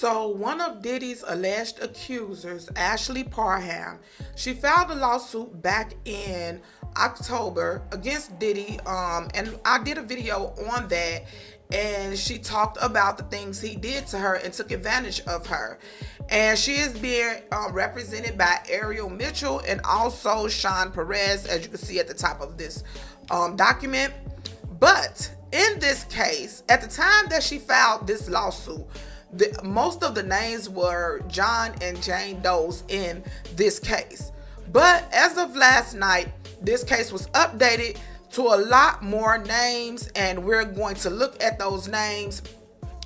So one of Diddy's alleged accusers, Ashley Parham, she filed a lawsuit back in October against Diddy, and I did a video on that, and she talked about the things he did to her and took advantage of her. And she is being represented by Ariel Mitchell and also Sean Perez, as you can see at the top of this document. But in this case, at the time that she filed this lawsuit, most of the names were John and Jane Doe's in this case. But as of last night, this case was updated to a lot more names, and we're going to look at those names.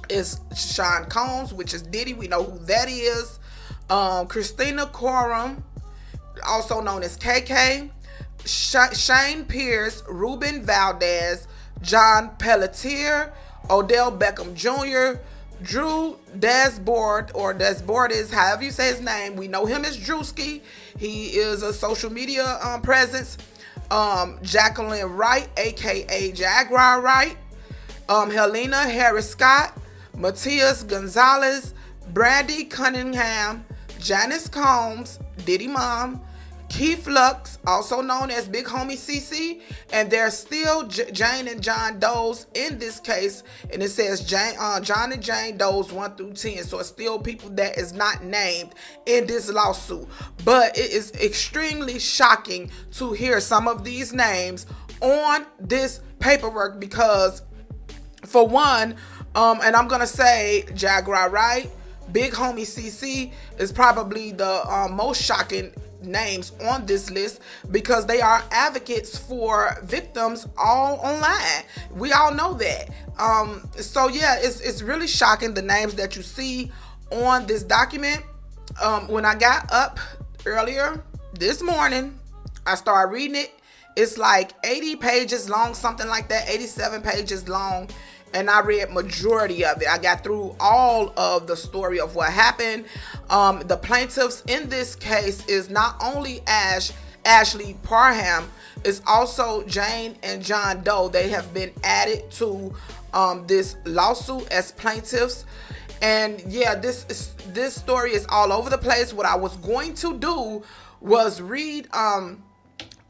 It's Sean Combs, which is Diddy. We know who that is. Christina Parham, also known as KK. Shane Pierce, Ruben Valdez, John Pelletier, Odell Beckham Jr., Drew Desbord, or Desbord is however you say his name. We know him as Drewski. He is a social media presence. Jacqueline Wright, aka Jaguar Wright. Helena Harris Scott, Matias Gonzalez, Brandy Cunningham, Janice Combs, Diddy Mom, Keith Lux, also known as Big Homie CC, and there's still Jane and John Doe's in this case, and it says John and Jane Doe's 1 through 10, so it's still people that is not named in this lawsuit. But it is extremely shocking to hear some of these names on this paperwork because, for one, and I'm gonna say Jaguar Wright, Big Homie CC is probably the most shocking names on this list because they are advocates for victims all online. We all know that. So yeah, it's really shocking, the names that you see on this document. When I got up earlier this morning, I started reading it. It's like 80 pages long, something like that, 87 pages long. And I read majority of it. I got through all of the story of what happened. The plaintiffs in this case is not only Ashley Parham, it's also Jane and John Doe. They have been added to this lawsuit as plaintiffs. And yeah, this story is all over the place. What I was going to do was read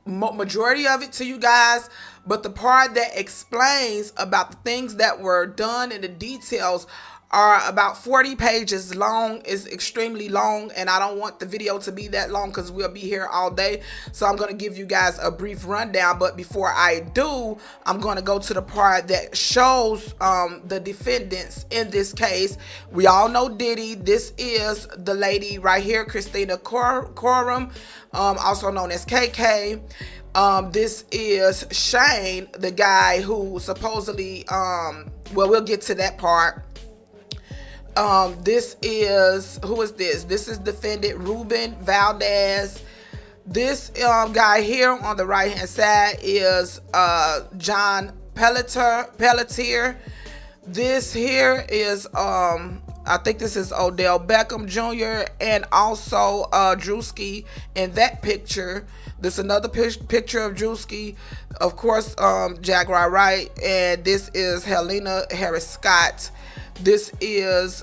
majority of it to you guys, but the part that explains about the things that were done and the details are about 40 pages long. Is extremely long, and I don't want the video to be that long because we'll be here all day. So I'm going to give you guys a brief rundown, but before I do, I'm going to go to the part that shows the defendants in this case. We all know Diddy. This is the lady right here, Christina Parham, also known as KK. This is Shane, the guy who supposedly, well, we'll get to that part. This is, who is this? This is defendant Ruben Valdez. This guy here on the right hand side is John Pelletier. This here is I think this is Odell Beckham Jr. and also Drewski in that picture. This is another picture of Drewski, of course, Jaguar Wright, and this is Helena Harris Scott. This is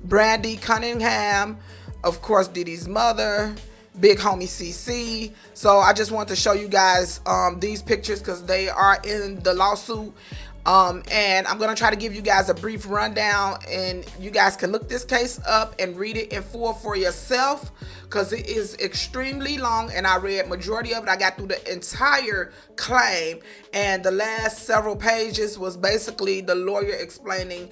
Brandy Cunningham, of course, Diddy's mother, Big Homie CC. So I just want to show you guys these pictures because they are in the lawsuit. And I'm going to try to give you guys a brief rundown, and you guys can look this case up and read it in full for yourself because it is extremely long, and I read majority of it. I got through the entire claim, and the last several pages was basically the lawyer explaining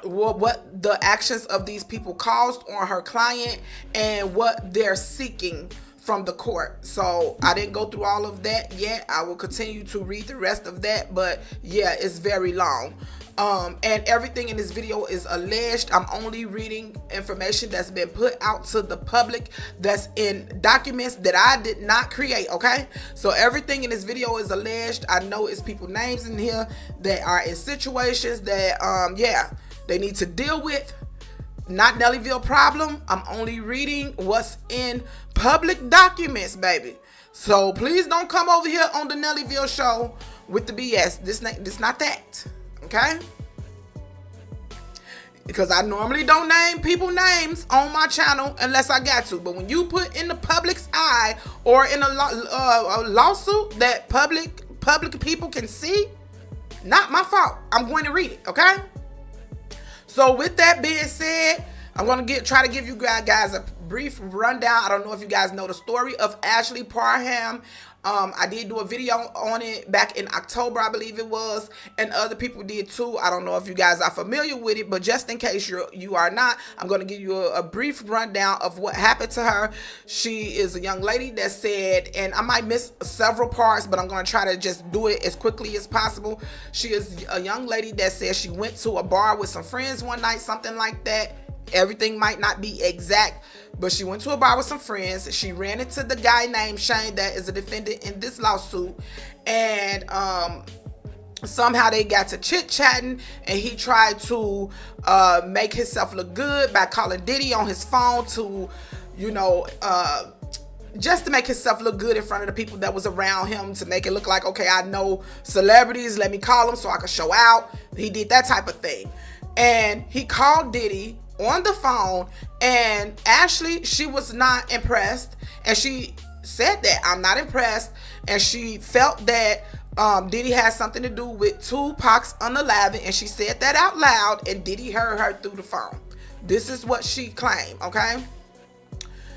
what the actions of these people caused on her client and what they're seeking from the court. So I didn't go through all of that yet. I will continue to read the rest of that, but yeah, it's very long. And everything in this video is alleged. I'm only reading information that's been put out to the public, that's in documents that I did not create, okay? So everything in this video is alleged. I know it's people names in here that are in situations that yeah, they need to deal with. Not Nellyville problem. I'm only reading what's in public documents, baby. So please don't come over here on the Nellyville show with the BS. This not that. Okay? because I normally don't name people names on my channel unless I got to. But when you put in the public's eye or in a lawsuit that public people can see, not my fault. I'm going to read it, okay? So with that being said, I'm going to try to give you guys a brief rundown. I don't know if you guys know the story of Ashley Parham. I did do a video on it back in October, I believe it was, and other people did too. I don't know if you guys are familiar with it, but just in case you are not, I'm going to give you a brief rundown of what happened to her. She is a young lady that said, and I might miss several parts, but I'm going to try to just do it as quickly as possible. She is a young lady that said she went to a bar with some friends one night, something like that. Everything might not be exact, but she went to a bar with some friends. She ran into the guy named Shane that is a defendant in this lawsuit, and somehow they got to chit-chatting, and he tried to make himself look good by calling Diddy on his phone to, just to make himself look good in front of the people that was around him, to make it look like, okay, I know celebrities, let me call them so I can show out. He did that type of thing. And he called Diddy on the phone, and Ashley, she was not impressed, and she said that, I'm not impressed, and she felt that Diddy had something to do with Tupac's unaliving, and she said that out loud, and Diddy heard her through the phone. This is what she claimed, okay?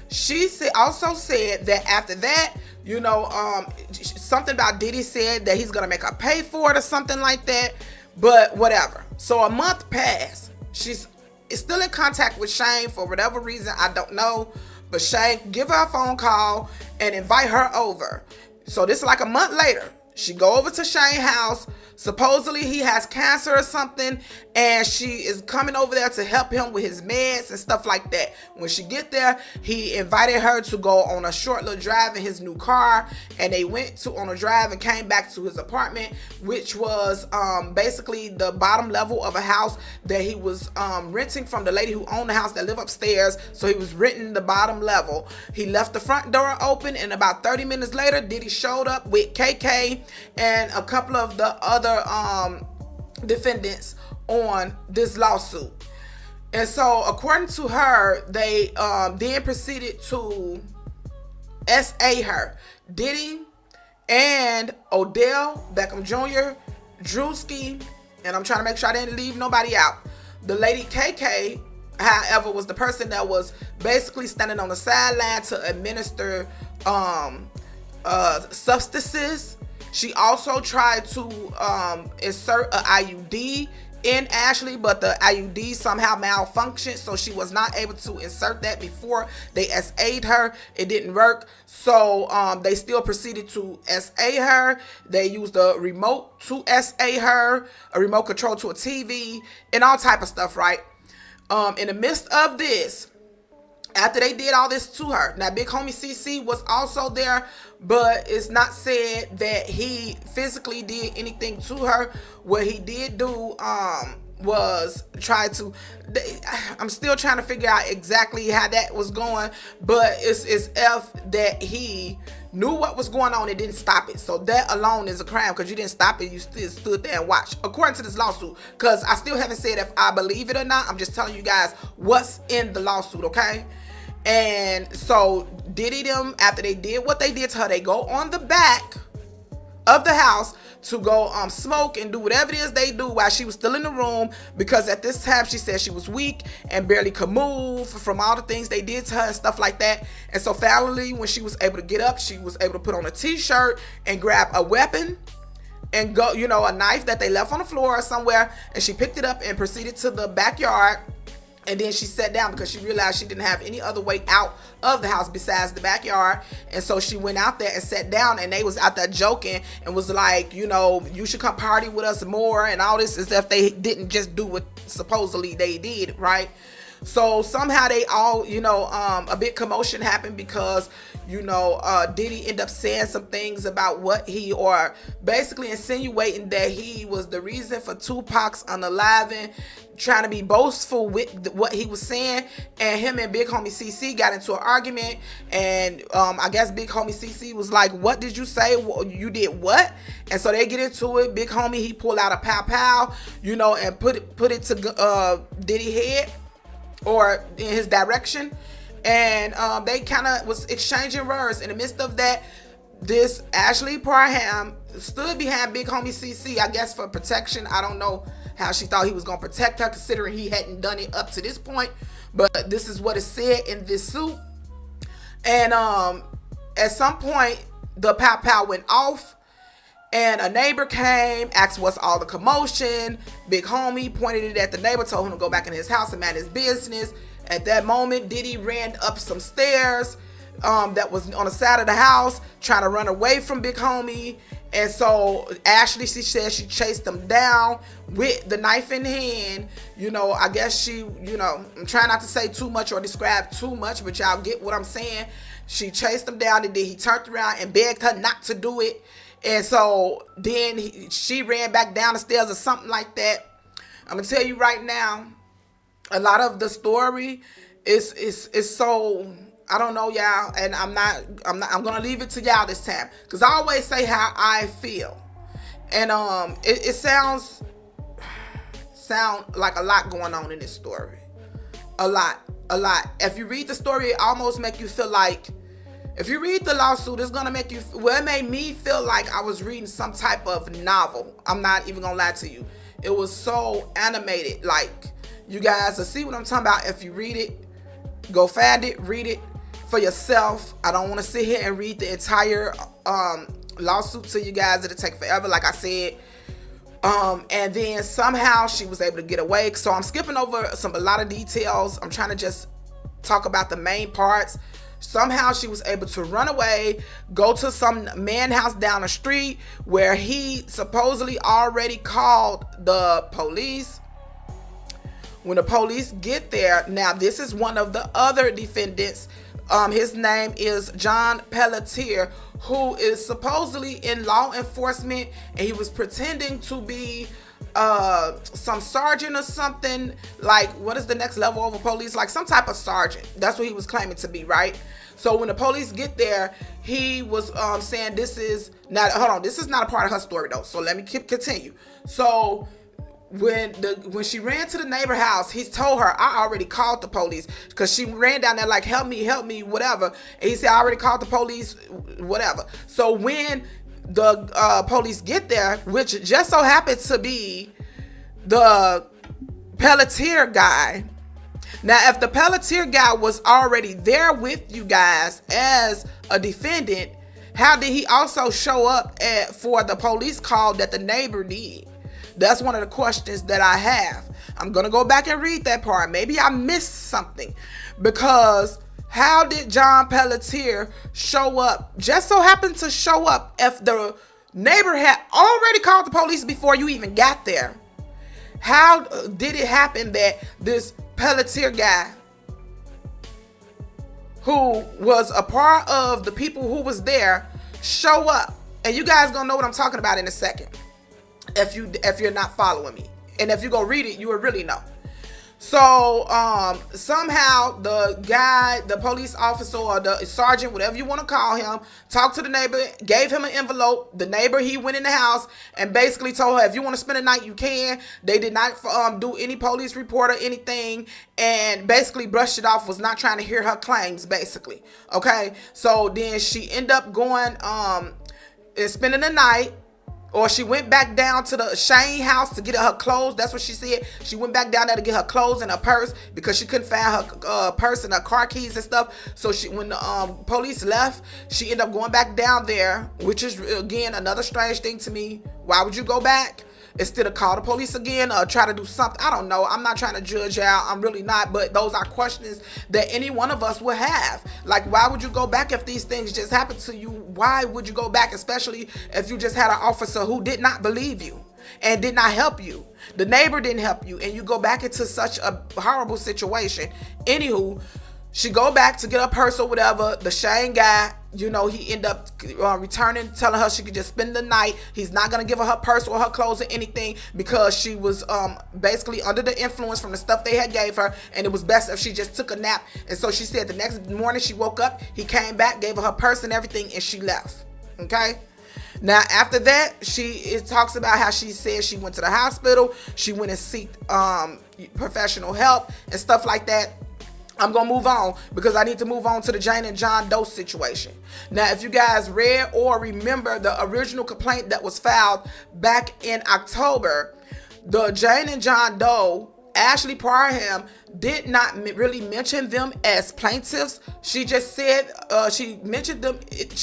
She also said that after that, something about Diddy said that he's gonna make her pay for it or something like that, but whatever. So a month passed. She's still in contact with Shane for whatever reason, I don't know, but Shane give her a phone call and invite her over. So this is like a month later. She go over to Shane's house. Supposedly he has cancer or something, and she is coming over there to help him with his meds and stuff like that. When she get there, he invited her to go on a short little drive in his new car, and they went on a drive and came back to his apartment, which was basically the bottom level of a house that he was renting from the lady who owned the house that lived upstairs. So he was renting the bottom level. He left the front door open, and about 30 minutes later, Diddy showed up with KK and a couple of the other defendants on this lawsuit. And so according to her, they then proceeded to SA her. Diddy and Odell Beckham Jr., Drewski, and I'm trying to make sure I didn't leave nobody out. The lady KK, however, was the person that was basically standing on the sideline to administer substances. She also tried to insert an IUD in Ashley, but the IUD somehow malfunctioned, so she was not able to insert that before they SA'd her. It didn't work, so they still proceeded to SA her. They used a remote to SA her, a remote control to a TV, and all type of stuff, right? In the midst of this, after they did all this to her, now big homie CC was also there, but it's not said that he physically did anything to her. What he did do was try to, I'm still trying to figure out exactly how that was going, but it's F that he knew what was going on and didn't stop it. So that alone is a crime, because you didn't stop it, you still stood there and watched, according to this lawsuit. Because I still haven't said if I believe it or not. I'm just telling you guys what's in the lawsuit, okay? And so Diddy them, after they did what they did to her, they go on the back of the house to go smoke and do whatever it is they do while she was still in the room, because at this time she said she was weak and barely could move from all the things they did to her and stuff like that. And so finally, when she was able to get up, she was able to put on a t-shirt and grab a weapon and go, a knife that they left on the floor or somewhere, and she picked it up and proceeded to the backyard. And then she sat down because she realized she didn't have any other way out of the house besides the backyard. And so she went out there and sat down, and they was out there joking and was like, you should come party with us more and all this, as if they didn't just do what supposedly they did, right? So somehow they all, a big commotion happened because, Diddy ended up saying some things about or basically insinuating that he was the reason for Tupac's unaliving, trying to be boastful with what he was saying. And him and Big Homie CC got into an argument. And I guess Big Homie CC was like, what did you say? You did what? And so they get into it. Big Homie, he pulled out a pow, and put it to Diddy head or in his direction. And they kind of was exchanging words. In the midst of that, this Ashley Parham stood behind Big Homie CC, I guess for protection. I don't know how she thought he was going to protect her, considering he hadn't done it up to this point. But this is what is said in this suit. And at some point, the pow went off. And a neighbor came, asked what's all the commotion. Big Homie pointed it at the neighbor, told him to go back in his house and mind his business. At that moment, Diddy ran up some stairs that was on the side of the house, trying to run away from Big Homie. And so Ashley, she said she chased him down with the knife in hand. I guess she, I'm trying not to say too much or describe too much, but y'all get what I'm saying. She chased him down, and then he turned around and begged her not to do it. And so then she ran back down the stairs or something like that. I'm gonna tell you right now, a lot of the story is so, I don't know, y'all, and I'm gonna leave it to y'all this time, because I always say how I feel. And it sound like a lot going on in this story. A lot. If you read the story, it almost make you feel like, if you read the lawsuit, it's gonna make you, it made me feel like I was reading some type of novel. I'm not even gonna lie to you. It was so animated. Like, you guys will see what I'm talking about if you read it. Go find it, read it for yourself. I don't want to sit here and read the entire lawsuit to you guys. It'll take forever, like I said. And then somehow she was able to get away. So I'm skipping over a lot of details. I'm trying to just talk about the main parts. Somehow she was able to run away, go to some man house down the street where he supposedly already called the police. When the police get there, now this is one of the other defendants. His name is John Pelletier, who is supposedly in law enforcement, and he was pretending to be some sergeant or something. Like, what is the next level over police? Like some type of sergeant. That's what he was claiming to be, right? So when the police get there, he was saying this is not a part of her story though. So let me continue. So when she ran to the neighbor house, he's told her, I already called the police, because she ran down there like, help me, whatever. And he said, I already called the police, whatever. So when the police get there, which just so happens to be the Pelletier guy. Now, if the Pelletier guy was already there with you guys as a defendant, how did he also show up for the police call that the neighbor did? That's one of the questions that I have. I'm going to go back and read that part. Maybe I missed something, because how did John Pelletier show up? Just so happened to show up if the neighbor had already called the police before you even got there. How did it happen that this Pelletier guy, who was a part of the people who was there, show up? And you guys gonna know what I'm talking about in a second, if you're not following me. And if you go read it, you will really know. So somehow the police officer or the sergeant, whatever you want to call him, talked to the neighbor, gave him an envelope. The neighbor, he went in the house and basically told her, if you want to spend the night, you can. They did not do any police report or anything, and basically brushed it off, was not trying to hear her claims, basically. Okay, so then she ended up going and spending the night. Or she went back down to the Shane house to get her clothes. That's what she said. She went back down there to get her clothes and her purse, because she couldn't find her purse and her car keys and stuff. So when the police left, she ended up going back down there, which is, again, another strange thing to me. Why would you go back instead of call the police again or try to do something? I don't know. I'm not trying to judge y'all. I'm really not. But those are questions that any one of us would have. Like, why would you go back if these things just happened to you? Why would you go back, especially if you just had an officer who did not believe you? and did not help you. The neighbor didn't help you, and you go back into such a horrible situation. Anywho, she go back to get her purse or whatever. The Shane guy, he end up returning, telling her she could just spend the night. He's not going to give her her purse or her clothes or anything because she was basically under the influence from the stuff they had gave her, and it was best if she just took a nap. And so she said the next morning she woke up, he came back, gave her her purse and everything, and she left. Okay? Now, after that, it talks about how she said she went to the hospital. She went and sought professional help and stuff like that. I'm going to move on because I need to move on to the Jane and John Doe situation. Now, if you guys read or remember the original complaint that was filed back in October, the Jane and John Doe, Ashley Parham, did not really mention them as plaintiffs. She just said she mentioned them.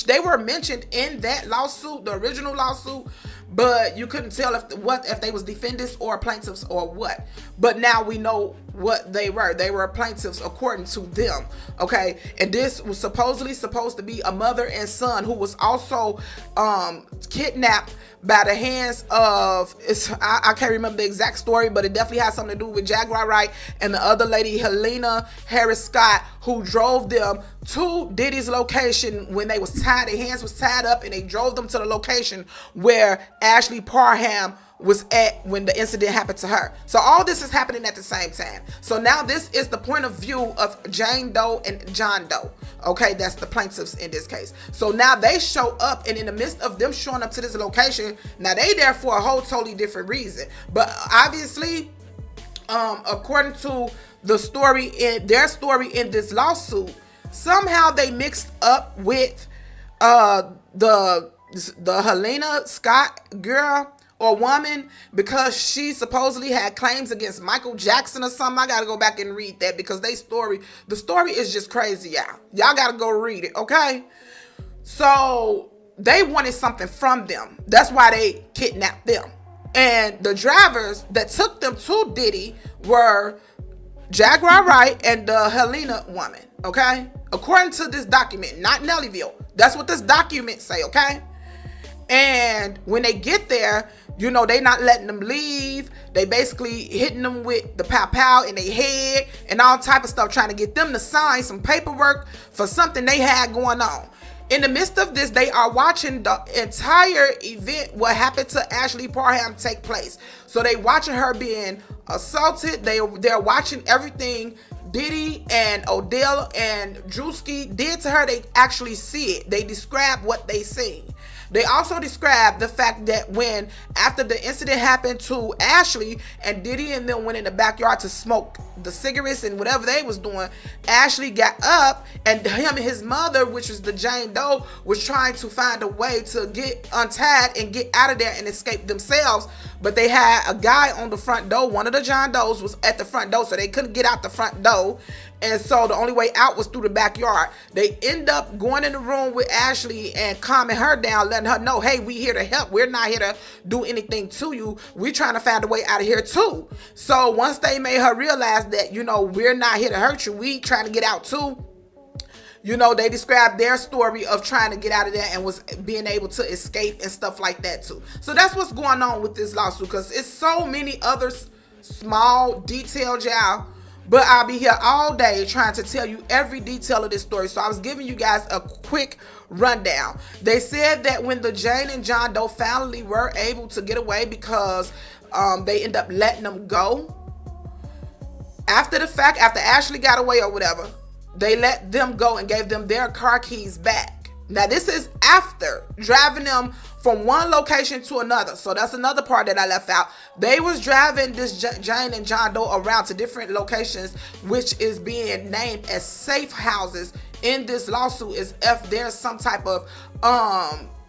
They were mentioned in that lawsuit, the original lawsuit, but you couldn't tell if they was defendants or plaintiffs or what. But now we know what they were. They were plaintiffs according to them. Okay, and this was supposedly supposed to be a mother and son who was also kidnapped by the hands of, I can't remember the exact story, but it definitely has something to do with Jaguar Wright and the other lady, Helena Harris Scott, who drove them to Diddy's location when they was tied, their hands was tied up, and they drove them to the location where Ashley Parham was at when the incident happened to her. So all this is happening at the same time. So now this is the point of view of Jane Doe and John Doe. Okay, that's the plaintiffs in this case. So now they show up, and in the midst of them showing up to this location, now they there for a whole totally different reason. But obviously, according to the story in their story in this lawsuit, somehow they mixed up with the Helena Scott girl or woman, because she supposedly had claims against Michael Jackson or something. I gotta go back and read that because the story is just crazy, y'all. Y'all gotta go read it, okay? So they wanted something from them. That's why they kidnapped them. And the drivers that took them to Diddy were Jaguar Wright and the Helena woman, okay? According to this document, not Nellyville. That's what this document say, okay? And when they get there, they not letting them leave. They basically hitting them with the pow in their head and all type of stuff, trying to get them to sign some paperwork for something they had going on. In the midst of this, they are watching the entire event, what happened to Ashley Parham, take place. So they watching her being assaulted. They're watching everything Diddy and Odell and Drewski did to her. They actually see it. They describe what they seen. They also described the fact that when, after the incident happened to Ashley and Diddy and them went in the backyard to smoke the cigarettes and whatever they was doing, Ashley got up and him and his mother, which was the Jane Doe, was trying to find a way to get untied and get out of there and escape themselves. But they had a guy on the front door. One of the John Does was at the front door, so they couldn't get out the front door. And so the only way out was through the backyard. They end up going in the room with Ashley and calming her down, letting her know, hey, we here to help. We're not here to do anything to you. We're trying to find a way out of here too. So once they made her realize that, we're not here to hurt you, we trying to get out too. They described their story of trying to get out of there and was being able to escape and stuff like that too. So that's what's going on with this lawsuit, because it's so many other small details, y'all. But I'll be here all day trying to tell you every detail of this story. So I was giving you guys a quick rundown. They said that when the Jane and John Doe finally were able to get away, because they end up letting them go. After the fact, after Ashley got away or whatever, they let them go and gave them their car keys back. Now this is after driving them from one location to another. So that's another part that I left out. They was driving this Jane and John Doe around to different locations, which is being named as safe houses in this lawsuit, as if there's some type of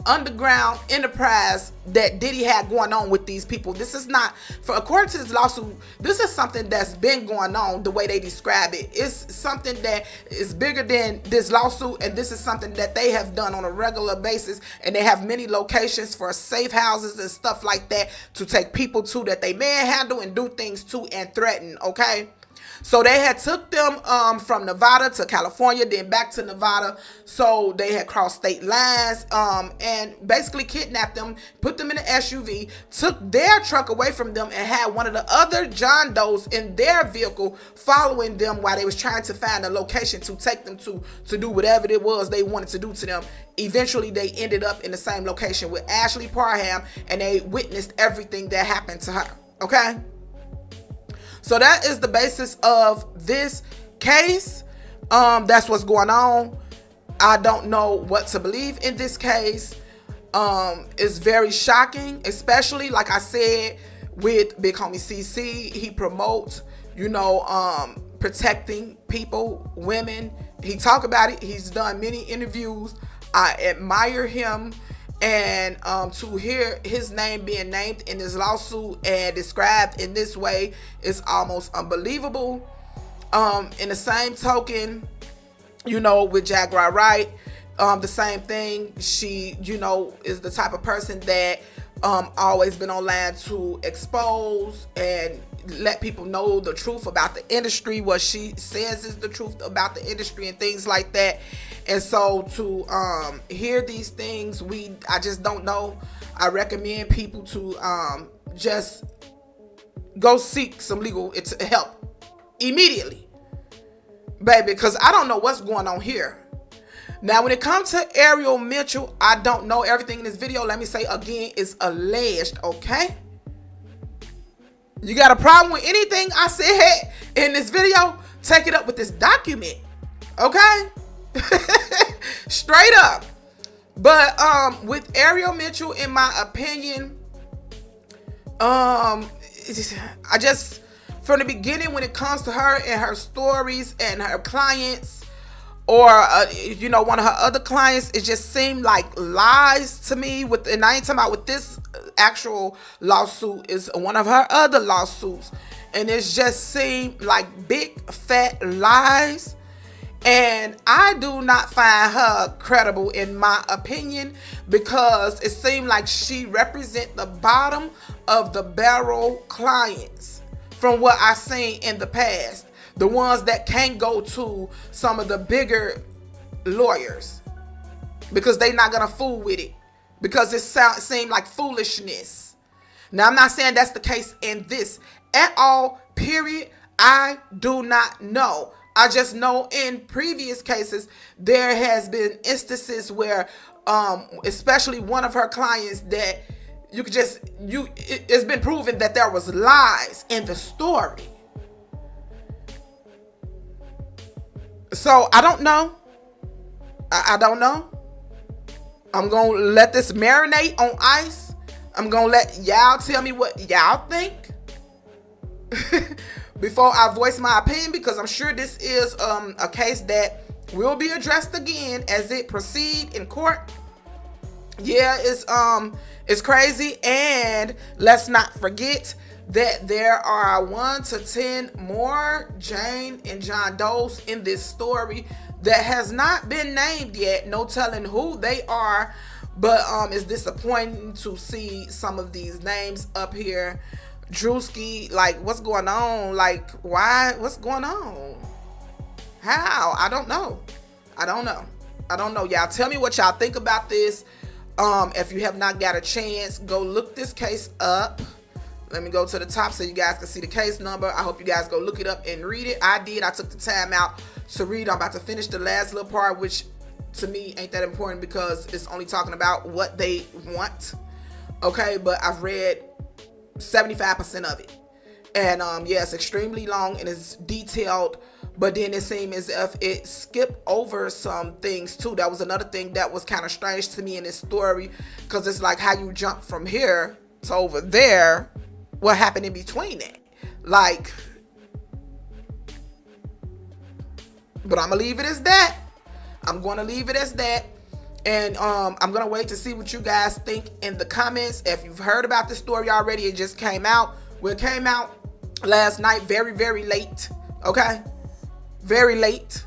underground enterprise that Diddy had going on with these people. This is not, according to this lawsuit, this is something that's been going on the way they describe it. It's something that is bigger than this lawsuit, and this is something that they have done on a regular basis, and they have many locations for safe houses and stuff like that to take people to that they manhandle and do things to and threaten, okay? So they had took them from Nevada to California, then back to Nevada. So they had crossed state lines and basically kidnapped them, put them in an SUV, took their truck away from them, and had one of the other John Does in their vehicle following them while they was trying to find a location to take them to do whatever it was they wanted to do to them. Eventually, they ended up in the same location with Ashley Parham, and they witnessed everything that happened to her. Okay? So that is the basis of this case. That's what's going on. I don't know what to believe in this case. It's very shocking, especially like I said with Big Homie CC. He promotes, protecting people, women. He talk about it. He's done many interviews. I admire him. And to hear his name being named in this lawsuit and described in this way is almost unbelievable. In the same token, with Jaguar Wright, the same thing. She, is the type of person that always been online to expose and let people know the truth about the industry, what she says is the truth about the industry and things like that. And so to hear these things, I just don't know. I recommend people to just go seek some legal help immediately, baby, because I don't know what's going on here. Now, when it comes to Ariel Mitchell, I don't know everything in this video. Let me say again, it's alleged, okay? You got a problem with anything I said in this video, take it up with this document, okay? Straight up. But with Ariel Mitchell, in my opinion, I just, from the beginning, when it comes to her and her stories and her clients, or one of her other clients, it just seemed like lies to me. And I ain't talking about with this actual lawsuit, is one of her other lawsuits, and it just seemed like big fat lies. And I do not find her credible, in my opinion, because it seemed like she represents the bottom of the barrel clients from what I've seen in the past. The ones that can't go to some of the bigger lawyers because they're not going to fool with it, because it seemed like foolishness. Now, I'm not saying that's the case in this at all, period. I do not know. I just know in previous cases, there has been instances where, especially one of her clients, that it's been proven that there was lies in the story. So I don't know. I don't know. I'm going to let this marinate on ice. I'm going to let y'all tell me what y'all think before I voice my opinion, because I'm sure this is a case that will be addressed again as it proceed in court. Yeah, it's crazy. And let's not forget that there are 1 to 10 more Jane and John Does in this story that has not been named yet. No telling who they are, but it's disappointing to see some of these names up here. Drewski, like, what's going on? Like, why? What's going on? How? I don't know. Y'all tell me what y'all think about this. If you have not got a chance, go look this case up. Let me go to the top so you guys can see the case number. I hope you guys go look it up and read it. I did. I took the time out to read. I'm about to finish the last little part, which to me ain't that important because it's only talking about what they want. Okay, but I've read 75% of it. And yeah, it's extremely long and it's detailed, but then it seemed as if it skipped over some things too. That was another thing that was kind of strange to me in this story, because it's like how you jump from here to over there. What happened in between that? Like, but I'm gonna leave it as that. I'm gonna leave it as that. And I'm gonna wait to see what you guys think in the comments. If you've heard about this story already, it just came out. Well, it came out last night, very, very late. Okay, very late.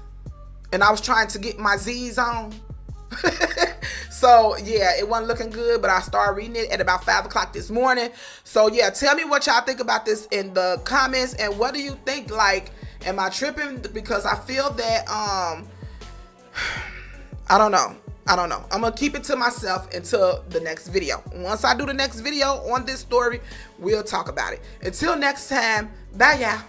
And I was trying to get my Z's on. So yeah, it wasn't looking good, but I started reading it at about 5 o'clock this morning. So yeah, tell me what y'all think about this in the comments, and what do you think? Like, Am I tripping? Because I feel that I don't know. I'm gonna keep it to myself until the next video. Once I do the next video on this story, we'll talk about it. Until next time, bye y'all.